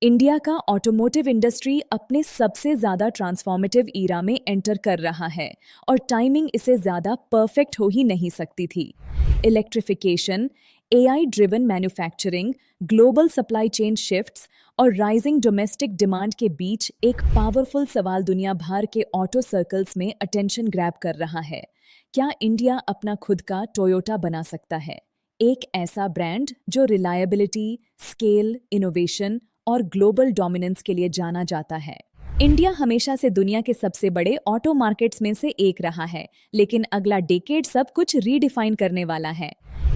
India का automotive industry अपने सबसे ज़्यादा ट्रांसफॉर्मेटिव ईरा में एंटर कर रहा है और टाइमिंग इसे ज़्यादा परफेक्ट हो ही नहीं सकती थी। Electrification, AI driven manufacturing, global supply chain shifts और राइजिंग डोमेस्टिक डिमांड के बीच एक पावरफुल सवाल दुनिया भर के ऑटो सर्कल्स में अटेंशन ग्रैब कर रहा है। क्या इंडिया अपना खुद का टोयोटा बना सकता है? एक ऐसा ब्रांड जो रिलायबिलिटी, स्केल, इनोवेशन और ग्लोबल डोमिनेंस के लिए जाना जाता है। इंडिया हमेशा से दुनिया के सबसे बड़े ऑटो मार्केट्स में से एक रहा है, लेकिन अगला डेकेड सब कुछ रीडिफाइन करने वाला है।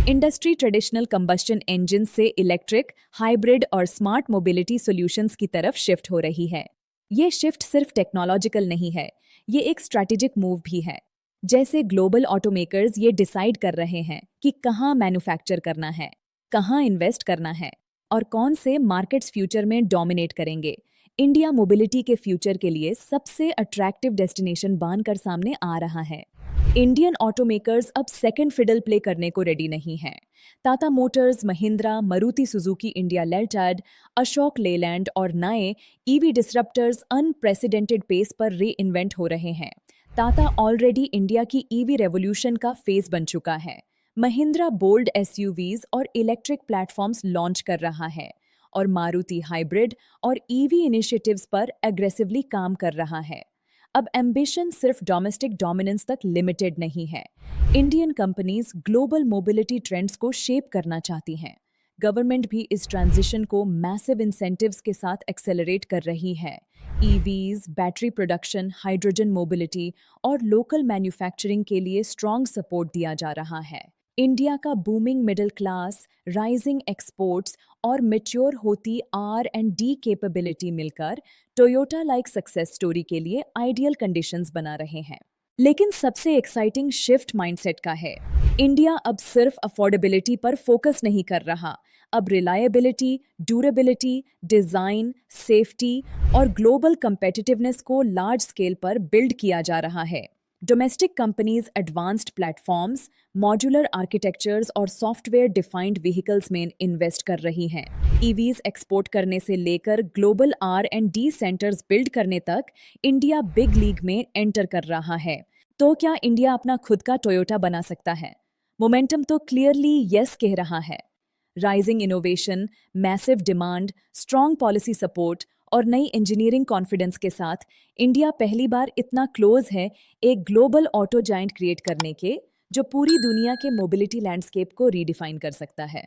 इंडस्ट्री ट्रेडिशनल कंबस्शन इंजन से इलेक्ट्रिक, हाइब्रिड और स्मार्ट मोबिलिटी सॉल्यूशंस की तरफ शिफ्ट हो रही है। ये शिफ्ट सिर्फ टेक्नोलॉजिकल नहीं है, ये एक स्ट्रैटेजिक मूव भी है। जैसे ग्लोबल ऑटोमेकर्स ये डिसाइड कर रहे हैं कि कहाँ मैन्युफैक्चर करना है, कहाँ इन्वेस्ट करना है और कौन से मार्केट्स फ्यूचर में डोमिनेट करेंगे। इंडिया मोबिलिटी के फ्यूचर के लिए सबसे अट्रैक्टिव डेस्टिनेशन बनकर सामने आ रहा है। इंडियन ऑटोमेकर्स अब सेकंड फिडल प्ले करने को रेडी नहीं हैं। Tata Motors, Mahindra, Maruti Suzuki India limited, Ashok Leyland और नए ईवी डिसरप्टर्स अनप्रेसिडेंटेड पेस पर री इन्वेंट हो रहे हैं। टाटा ऑलरेडी इंडिया की ईवी रेवोल्यूशन का फेस बन चुका है। महिंद्रा बोल्ड एसयूवीज और इलेक्ट्रिक प्लेटफॉर्म्स लॉन्च कर रहा है और मारुति हाइब्रिड और ईवी इनिशिएटिव्स पर एग्रेसिवली काम कर रहा है। अब एम्बिशन सिर्फ डोमेस्टिक डोमिनेंस तक लिमिटेड नहीं है। Indian companies global mobility trends को शेप करना चाहती हैं। गवर्नमेंट भी इस ट्रांजिशन को मैसिव इंसेंटिव्स के साथ एक्सेलरेट कर रही है। EVs, battery production, hydrogen mobility और लोकल मैन्युफैक्चरिंग के लिए स्ट्रॉन्ग सपोर्ट दिया जा रहा है। इंडिया का booming middle class, rising exports और मैच्योर होती R&D कैपेबिलिटी मिलकर टोयोटा लाइक सक्सेस स्टोरी के लिए आइडियल कंडीशंस बना रहे हैं। लेकिन सबसे एक्साइटिंग शिफ्ट माइंडसेट का है। इंडिया अब सिर्फ अफोर्डेबिलिटी पर फोकस नहीं कर रहा, अब रिलायबिलिटी, ड्यूरेबिलिटी, डिजाइन, सेफ्टी और ग्लोबल कंपेटिटिवनेस को लार्ज स्केल पर बिल्ड किया जा रहा है। Domestic companies advanced platforms, modular architectures और सॉफ्टवेयर डिफाइंड व्हीकल्स में इन्वेस्ट कर रही हैं। ईवीज एक्सपोर्ट करने से लेकर ग्लोबल R&D सेंटर्स बिल्ड करने तक इंडिया बिग लीग में एंटर कर रहा है। तो क्या इंडिया अपना खुद का टोयोटा बना सकता है? मोमेंटम तो क्लियरली यस कह रहा है। Rising innovation, massive demand, strong policy support और नई इंजीनियरिंग कॉन्फिडेंस के साथ इंडिया पहली बार इतना क्लोज है एक ग्लोबल ऑटो जायंट क्रिएट करने के, जो पूरी दुनिया के मोबिलिटी लैंडस्केप को रीडिफाइन कर सकता है।